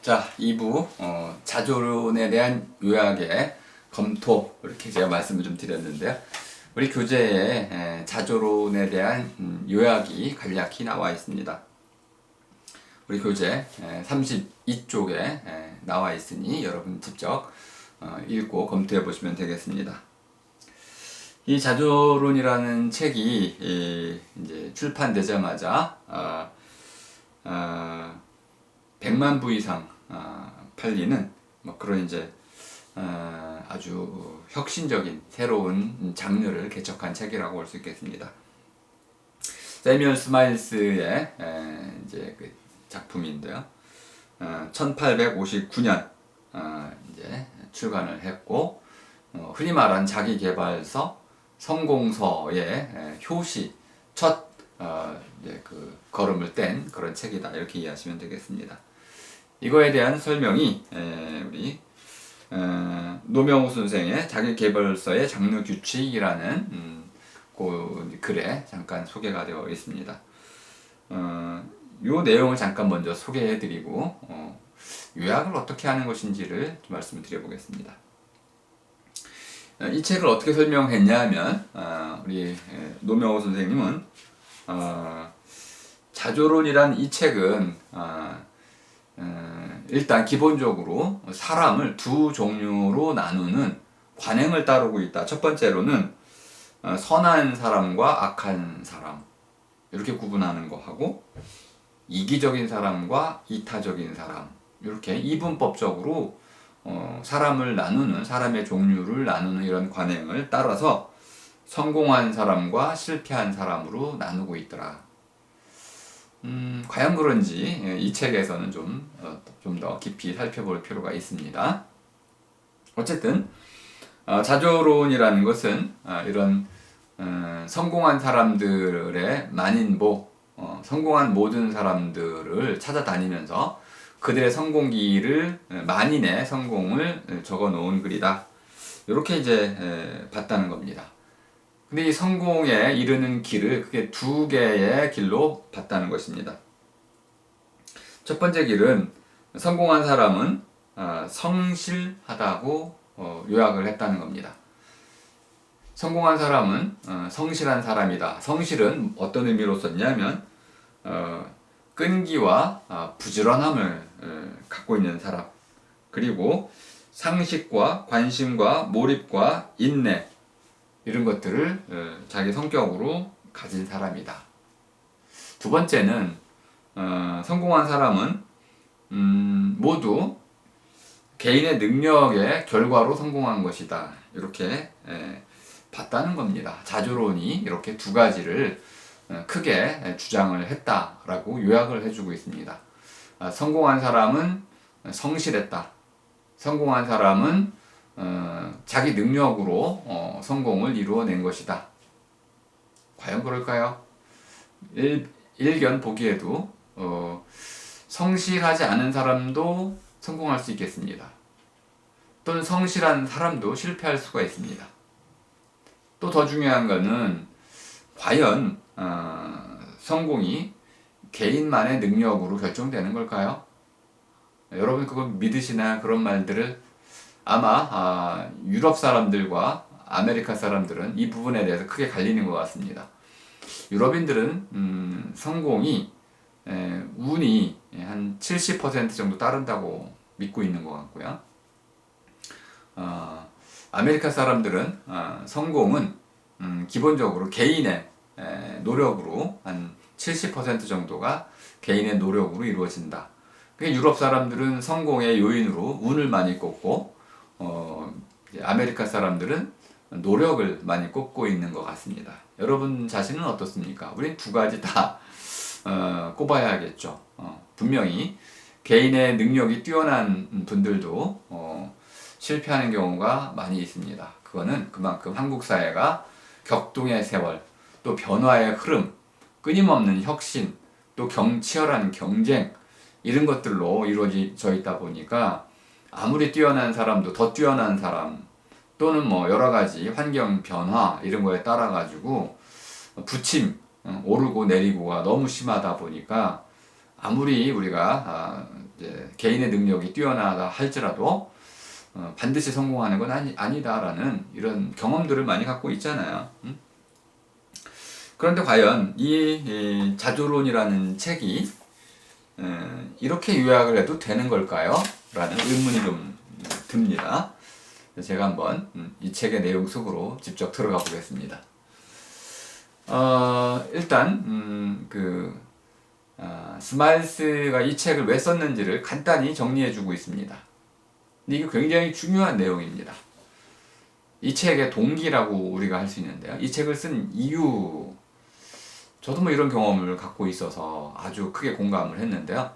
자, 2부 자조론에 대한 요약의 검토, 이렇게 제가 말씀을 좀 드렸는데요. 우리 교재에 자조론에 대한 요약이 간략히 나와 있습니다. 우리 교재 32쪽에 나와 있으니 여러분 직접 읽고 검토해 보시면 되겠습니다. 이 자조론이라는 책이 이제 출판되자마자 100만 부 이상 팔리는 뭐 그런 이제 아주 혁신적인 새로운 장르를 개척한 책이라고 볼 수 있겠습니다. 세뮤얼 스마일스의 이제 그 작품인데요. 1859년 이제 출간을 했고, 흔히 말하는 자기계발서, 성공서의 효시 첫 이제 그 걸음을 뗀 그런 책이다, 이렇게 이해하시면 되겠습니다. 이거에 대한 설명이 우리 노명호 선생의 자기계발서의 장르 규칙이라는 그 글에 잠깐 소개가 되어 있습니다. 요 내용을 잠깐 먼저 소개해드리고 요약을 어떻게 하는 것인지를 좀 말씀을 드려보겠습니다. 이 책을 어떻게 설명했냐면 우리 노명호 선생님은 자조론이란 이 책은 일단 기본적으로 사람을 두 종류로 나누는 관행을 따르고 있다. 첫 번째로는 선한 사람과 악한 사람, 이렇게 구분하는 거 하고, 이기적인 사람과 이타적인 사람, 이렇게 이분법적으로 사람을 나누는, 사람의 종류를 나누는 이런 관행을 따라서 성공한 사람과 실패한 사람으로 나누고 있더라. 과연 그런지 이 책에서는 좀 더 깊이 살펴볼 필요가 있습니다. 어쨌든 자조론이라는 것은 이런 성공한 사람들의 만인보, 성공한 모든 사람들을 찾아다니면서 그들의 성공기를, 만인의 성공을 적어 놓은 글이다, 이렇게 이제 봤다는 겁니다. 근데 이 성공에 이르는 길을 크게 두 개의 길로 봤다는 것입니다. 첫 번째 길은 성공한 사람은 성실하다고 요약을 했다는 겁니다. 성공한 사람은 성실한 사람이다. 성실은 어떤 의미로 썼냐면 끈기와 부지런함을 갖고 있는 사람, 그리고 상식과 관심과 몰입과 인내, 이런 것들을 자기 성격으로 가진 사람이다. 두 번째는 성공한 사람은 모두 개인의 능력의 결과로 성공한 것이다, 이렇게 봤다는 겁니다. 자조론이 이렇게 두 가지를 크게 주장을 했다라고 요약을 해주고 있습니다. 성공한 사람은 성실했다. 성공한 사람은 자기 능력으로 성공을 이루어낸 것이다. 과연 그럴까요? 일견 보기에도 성실하지 않은 사람도 성공할 수 있겠습니다. 또는 성실한 사람도 실패할 수가 있습니다. 또 더 중요한 것은 과연 성공이 개인만의 능력으로 결정되는 걸까요? 여러분 그거 믿으시나? 그런 말들을 아마 유럽 사람들과 아메리카 사람들은 이 부분에 대해서 크게 갈리는 것 같습니다. 유럽인들은 성공이 운이 한 70% 정도 따른다고 믿고 있는 것 같고요. 아메리카 사람들은 성공은 기본적으로 개인의 노력으로 한 70% 정도가 개인의 노력으로 이루어진다. 유럽 사람들은 성공의 요인으로 운을 많이 꼽고, 아메리카 사람들은 노력을 많이 꼽고 있는 것 같습니다. 여러분 자신은 어떻습니까? 우린 두 가지 다 꼽아야겠죠. 분명히 개인의 능력이 뛰어난 분들도 실패하는 경우가 많이 있습니다. 그거는 그만큼 한국 사회가 격동의 세월, 또 변화의 흐름, 끊임없는 혁신, 또 치열한 경쟁, 이런 것들로 이루어져 있다 보니까 아무리 뛰어난 사람도 더 뛰어난 사람, 또는 뭐 여러 가지 환경 변화 이런 거에 따라 가지고 오르고 내리고가 너무 심하다 보니까 아무리 우리가 이제 개인의 능력이 뛰어나다 할지라도 반드시 성공하는 건 아니다라는 이런 경험들을 많이 갖고 있잖아요. 그런데 과연 이 자조론이라는 책이 이렇게 요약을 해도 되는 걸까요? 라는 의문이 좀 듭니다. 제가 한번 이 책의 내용 속으로 직접 들어가 보겠습니다. 일단 스마일스가 이 책을 왜 썼는지를 간단히 정리해주고 있습니다. 근데 이게 굉장히 중요한 내용입니다. 이 책의 동기라고 우리가 할 수 있는데요. 이 책을 쓴 이유, 저도 뭐 이런 경험을 갖고 있어서 아주 크게 공감을 했는데요.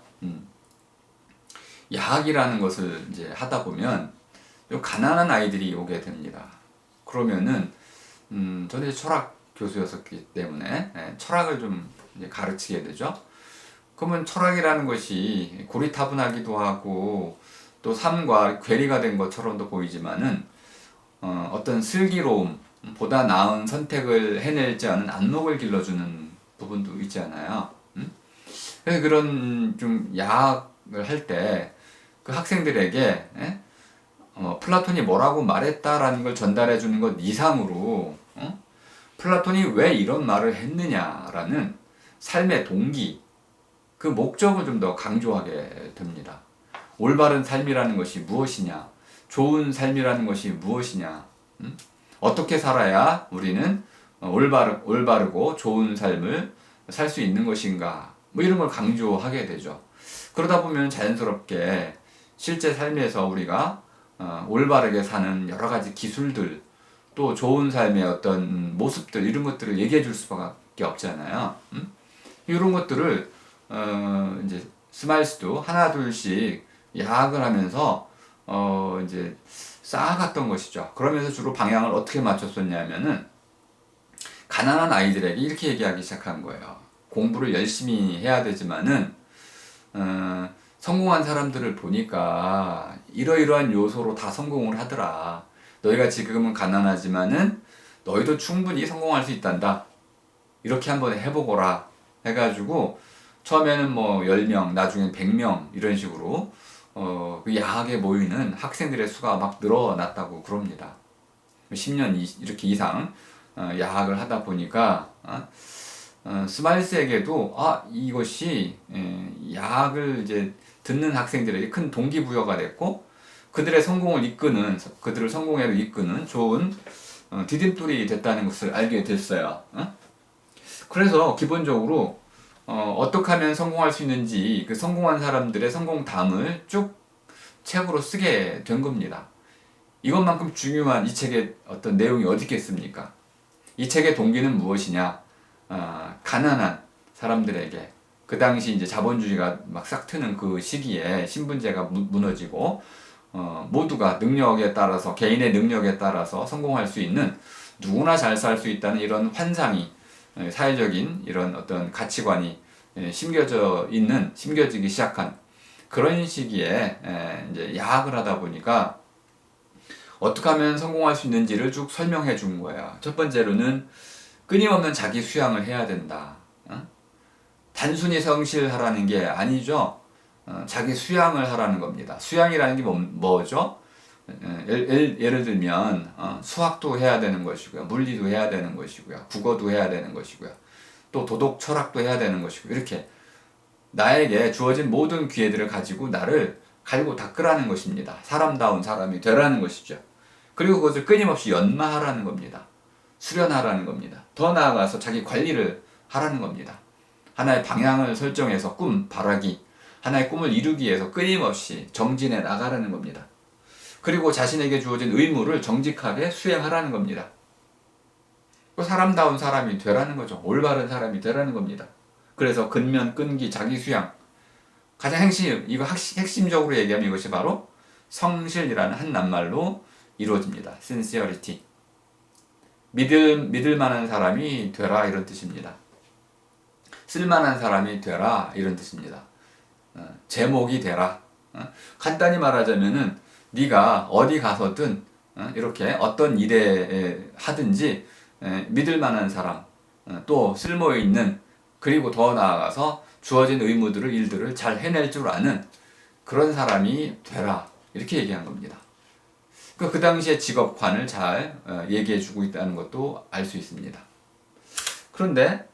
야학이라는 것을 이제 하다 보면 가난한 아이들이 오게 됩니다. 그러면은 저는 이제 철학 교수였었기 때문에 철학을 좀 이제 가르치게 되죠. 그러면 철학이라는 것이 고리타분하기도 하고 또 삶과 괴리가 된 것처럼도 보이지만은 어떤 슬기로움, 보다 나은 선택을 해낼지 않은 안목을 길러주는 부분도 있지 않아요. 그래서 그런 좀 야학을 할 때 그 학생들에게 플라톤이 뭐라고 말했다라는 걸 전달해 주는 것 이상으로 플라톤이 왜 이런 말을 했느냐라는 삶의 동기, 그 목적을 좀 더 강조하게 됩니다. 올바른 삶이라는 것이 무엇이냐, 좋은 삶이라는 것이 무엇이냐, 어떻게 살아야 우리는 올바르고 좋은 삶을 살 수 있는 것인가, 뭐 이런 걸 강조하게 되죠. 그러다 보면 자연스럽게 실제 삶에서 우리가 올바르게 사는 여러 가지 기술들, 또 좋은 삶의 어떤 모습들, 이런 것들을 얘기해 줄 수밖에 없잖아요. 이런 것들을 이제 스마일스도 하나 둘씩 야학을 하면서 이제 쌓아갔던 것이죠. 그러면서 주로 방향을 어떻게 맞췄었냐면은 가난한 아이들에게 이렇게 얘기하기 시작한 거예요. 공부를 열심히 해야 되지만은 성공한 사람들을 보니까 이러이러한 요소로 다 성공을 하더라. 너희가 지금은 가난하지만은 너희도 충분히 성공할 수 있단다. 이렇게 한번 해보거라 해가지고 처음에는 뭐 10명, 나중엔 100명 이런 식으로 그 야학에 모이는 학생들의 수가 막 늘어났다고 그럽니다. 10년 이렇게 이상 야학을 하다 보니까 스마일스에게도 이것이 야학을 이제 듣는 학생들에게 큰 동기부여가 됐고 그들의 그들을 성공에로 이끄는 좋은 디딤돌이 됐다는 것을 알게 됐어요. 그래서 기본적으로 어떻게 하면 성공할 수 있는지 그 성공한 사람들의 성공담을 쭉 책으로 쓰게 된 겁니다. 이것만큼 중요한 이 책의 어떤 내용이 어디 있겠습니까? 이 책의 동기는 무엇이냐? 가난한 사람들에게 그 당시 이제 자본주의가 막 싹 트는 그 시기에 신분제가 무너지고 모두가 능력에 따라서 개인의 능력에 따라서 성공할 수 있는 누구나 잘 살 수 있다는 이런 환상이 사회적인 이런 어떤 가치관이 심겨지기 시작한 그런 시기에 이제 야학을 하다 보니까 어떻게 하면 성공할 수 있는지를 쭉 설명해 준 거예요. 첫 번째로는 끊임없는 자기 수양을 해야 된다. 단순히 성실하라는 게 아니죠. 자기 수양을 하라는 겁니다. 수양이라는 게 뭐죠? 예를 들면 수학도 해야 되는 것이고요. 물리도 해야 되는 것이고요. 국어도 해야 되는 것이고요. 또 도덕 철학도 해야 되는 것이고 이렇게 나에게 주어진 모든 기회들을 가지고 나를 갈고 닦으라는 것입니다. 사람다운 사람이 되라는 것이죠. 그리고 그것을 끊임없이 연마하라는 겁니다. 수련하라는 겁니다. 더 나아가서 자기 관리를 하라는 겁니다. 하나의 방향을 설정해서 바라기, 하나의 꿈을 이루기 위해서 끊임없이 정진해 나가라는 겁니다. 그리고 자신에게 주어진 의무를 정직하게 수행하라는 겁니다. 사람다운 사람이 되라는 거죠. 올바른 사람이 되라는 겁니다. 그래서 근면, 끈기, 자기 수양. 가장 핵심적으로 얘기하면 이것이 바로 성실이라는 한 낱말로 이루어집니다. sincerity. 믿을 만한 사람이 되라 이런 뜻입니다. 쓸만한 사람이 되라 이런 뜻입니다. 제목이 되라. 간단히 말하자면은 네가 어디 가서든 이렇게 어떤 일에 하든지 믿을 만한 사람, 또 쓸모 있는, 그리고 더 나아가서 주어진 일들을 잘 해낼 줄 아는 그런 사람이 되라 이렇게 얘기한 겁니다. 그 당시에 직업관을 잘 얘기해주고 있다는 것도 알 수 있습니다. 그런데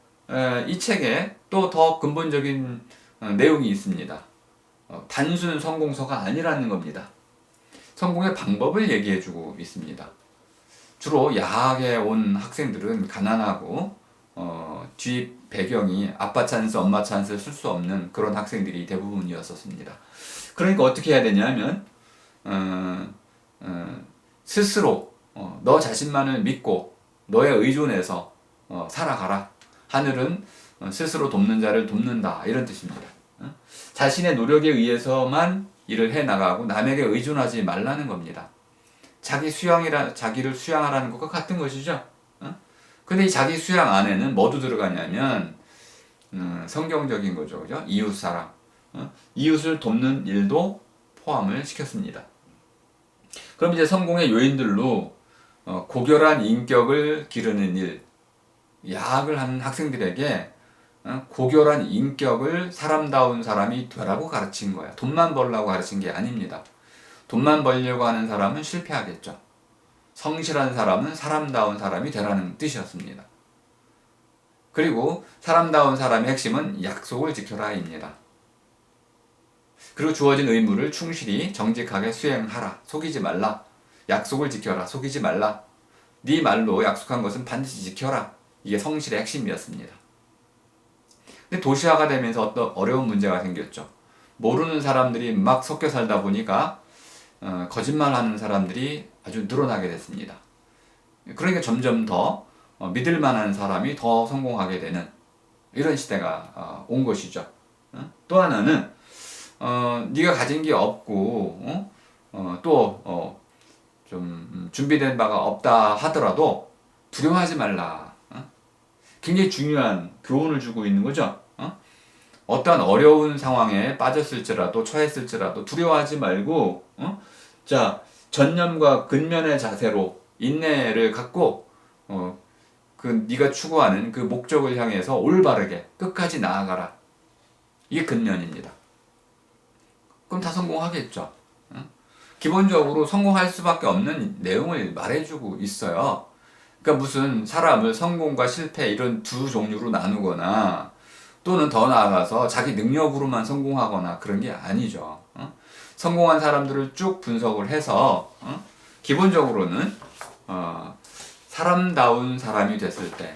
이 책에 또 더 근본적인 내용이 있습니다. 단순 성공서가 아니라는 겁니다. 성공의 방법을 얘기해주고 있습니다. 주로 야학에 온 학생들은 가난하고 뒤 배경이 아빠 찬스, 엄마 찬스 쓸 수 없는 그런 학생들이 대부분이었었습니다. 그러니까 어떻게 해야 되냐면 스스로 너 자신만을 믿고 너에 의존해서 살아가라. 하늘은 스스로 돕는 자를 돕는다. 이런 뜻입니다. 자신의 노력에 의해서만 일을 해나가고 남에게 의존하지 말라는 겁니다. 자기를 수양하라는 것과 같은 것이죠. 근데 이 자기 수양 안에는 뭐도 들어가냐면 성경적인 거죠. 그죠? 이웃사랑. 이웃을 돕는 일도 포함을 시켰습니다. 그럼 이제 성공의 요인들로 고결한 인격을 기르는 일, 야학을 하는 학생들에게 고결한 인격을 사람다운 사람이 되라고 가르친 거야. 돈만 벌라고 가르친 게 아닙니다. 돈만 벌려고 하는 사람은 실패하겠죠. 성실한 사람은 사람다운 사람이 되라는 뜻이었습니다. 그리고 사람다운 사람의 핵심은 약속을 지켜라입니다. 그리고 주어진 의무를 충실히 정직하게 수행하라. 속이지 말라. 약속을 지켜라. 속이지 말라. 네 말로 약속한 것은 반드시 지켜라. 이게 성실의 핵심이었습니다. 근데 도시화가 되면서 어떤 어려운 문제가 생겼죠. 모르는 사람들이 막 섞여 살다 보니까 거짓말하는 사람들이 아주 늘어나게 됐습니다. 그러니까 점점 더 믿을 만한 사람이 더 성공하게 되는 이런 시대가 온 것이죠. 또 하나는 네가 가진 게 없고 또 좀 준비된 바가 없다 하더라도 두려워하지 말라. 굉장히 중요한 교훈을 주고 있는 거죠. 어떠한 어려운 상황에 빠졌을지라도 처했을지라도 두려워하지 말고 자 전념과 근면의 자세로 인내를 갖고 그 네가 추구하는 그 목적을 향해서 올바르게 끝까지 나아가라. 이게 근면입니다. 그럼 다 성공하겠죠. 기본적으로 성공할 수밖에 없는 내용을 말해주고 있어요. 그러니까 무슨 사람을 성공과 실패 이런 두 종류로 나누거나 또는 더 나아가서 자기 능력으로만 성공하거나 그런 게 아니죠. 성공한 사람들을 쭉 분석을 해서 기본적으로는 사람다운 사람이 됐을 때,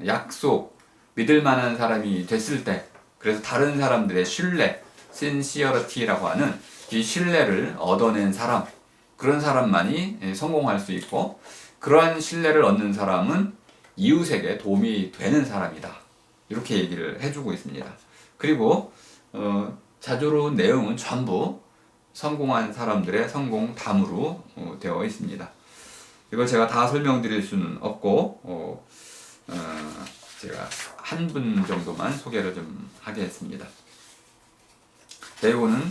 약속, 믿을 만한 사람이 됐을 때, 그래서 다른 사람들의 신뢰, sincerity라고 하는 이 신뢰를 얻어낸 사람, 그런 사람만이 성공할 수 있고, 그러한 신뢰를 얻는 사람은 이웃에게 도움이 되는 사람이다. 이렇게 얘기를 해주고 있습니다. 그리고 자조로운 내용은 전부 성공한 사람들의 성공담으로 되어 있습니다. 이걸 제가 다 설명드릴 수는 없고 제가 한 분 정도만 소개를 좀 하겠습니다. 이거는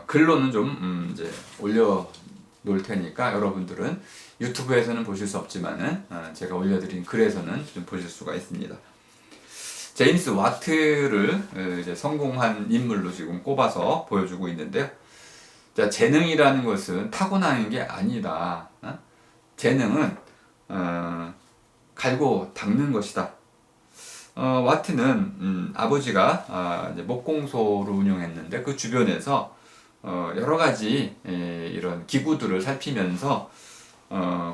글로는 좀 이제 올려 놓을 테니까 여러분들은 유튜브에서는 보실 수 없지만은 제가 올려드린 글에서는 좀 보실 수가 있습니다. 제임스 와트를 이제 성공한 인물로 지금 꼽아서 보여주고 있는데요. 자, 재능이라는 것은 타고나는 게 아니다. 재능은 갈고 닦는 것이다. 와트는 아버지가 이제 목공소를 운영했는데 그 주변에서 여러 가지 이런 기구들을 살피면서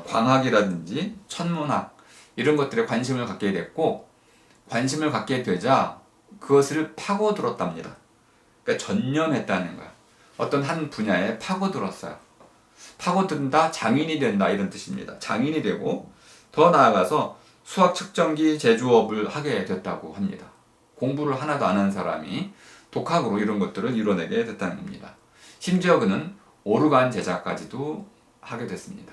광학이라든지 천문학 이런 것들에 관심을 갖게 됐고 관심을 갖게 되자 그것을 파고들었답니다. 그러니까 전념했다는 거야. 어떤 한 분야에 파고들었어요. 파고든다, 장인이 된다 이런 뜻입니다. 장인이 되고 더 나아가서 수학 측정기 제조업을 하게 됐다고 합니다. 공부를 하나도 안 한 사람이 독학으로 이런 것들을 이뤄내게 됐다는 겁니다. 심지어 그는 오르간 제작까지도 하게 됐습니다.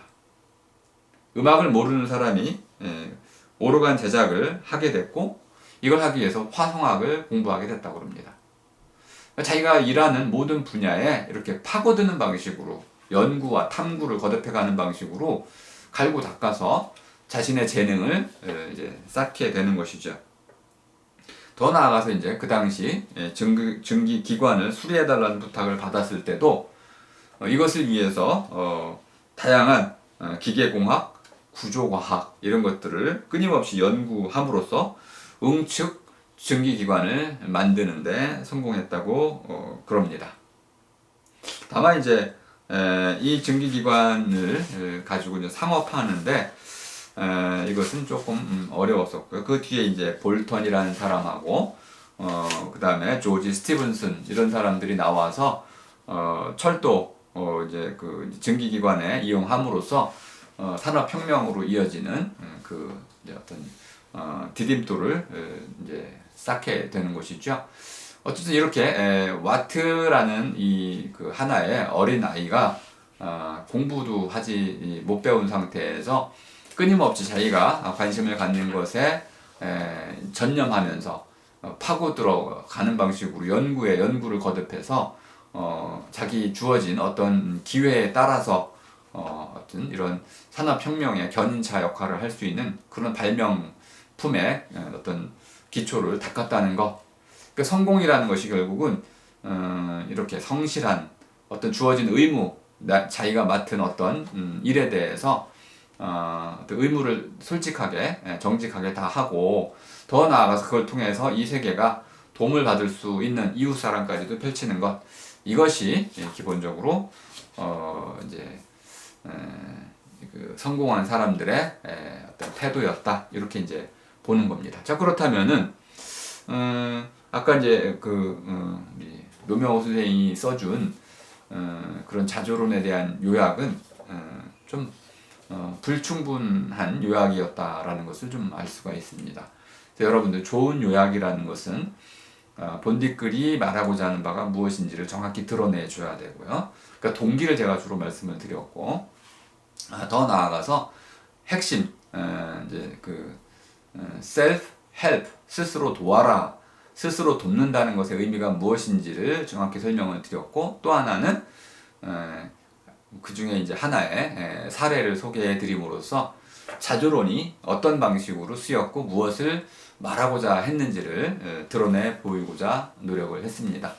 음악을 모르는 사람이 오르간 제작을 하게 됐고 이걸 하기 위해서 화성학을 공부하게 됐다고 합니다. 자기가 일하는 모든 분야에 이렇게 파고드는 방식으로 연구와 탐구를 거듭해가는 방식으로 갈고 닦아서 자신의 재능을 이제 쌓게 되는 것이죠. 더 나아가서 이제 그 당시 증기 기관을 수리해달라는 부탁을 받았을 때도 이것을 위해서 다양한 기계공학, 구조과학 이런 것들을 끊임없이 연구함으로써 응축 증기기관을 만드는데 성공했다고 그럽니다. 다만 이제 이 증기기관을 가지고 이제 상업화하는데 이것은 조금 어려웠었고요. 그 뒤에 이제 볼턴이라는 사람하고 그 다음에 조지 스티븐슨 이런 사람들이 나와서 철도 이제 그 증기기관에 이용함으로써 산업혁명으로 이어지는 그 이제 어떤 디딤돌을 이제 쌓게 되는 것이죠. 어쨌든 이렇게 와트라는 이 그 하나의 어린 아이가 공부도 하지 못 배운 상태에서 끊임없이 자기가 관심을 갖는 것에 전념하면서 파고 들어가는 방식으로 연구를 거듭해서 자기 주어진 어떤 기회에 따라서 어떤 이런 산업혁명의 견인차 역할을 할 수 있는 그런 발명품의 어떤 기초를 닦았다는 것. 그 성공이라는 것이 결국은 이렇게 성실한 어떤 주어진 의무, 자기가 맡은 어떤 일에 대해서 어떤 의무를 솔직하게 정직하게 다 하고 더 나아가서 그걸 통해서 이 세계가 도움을 받을 수 있는 이웃 사랑까지도 펼치는 것. 이것이 기본적으로 이제 그 성공한 사람들의 어떤 태도였다 이렇게 이제 보는 겁니다. 자 그렇다면은 아까 이제 우리 노명호 선생이 써준 그런 자조론에 대한 요약은 좀 불충분한 요약이었다라는 것을 좀 알 수가 있습니다. 그래서 여러분들 좋은 요약이라는 것은 본디글이 말하고자 하는 바가 무엇인지를 정확히 드러내줘야 되고요. 그러니까 동기를 제가 주로 말씀을 드렸고 더 나아가서 핵심 이제 self help 스스로 도와라 스스로 돕는다는 것의 의미가 무엇인지를 정확히 설명을 드렸고 또 하나는 그 중에 이제 하나의 사례를 소개해 드림으로써 자조론이 어떤 방식으로 쓰였고 무엇을 말하고자 했는지를 드러내 보이고자 노력을 했습니다.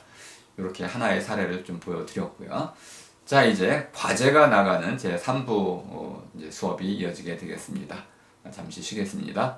이렇게 하나의 사례를 좀 보여드렸고요. 자 이제 과제가 나가는 제 3부 이제 수업이 이어지게 되겠습니다. 잠시 쉬겠습니다.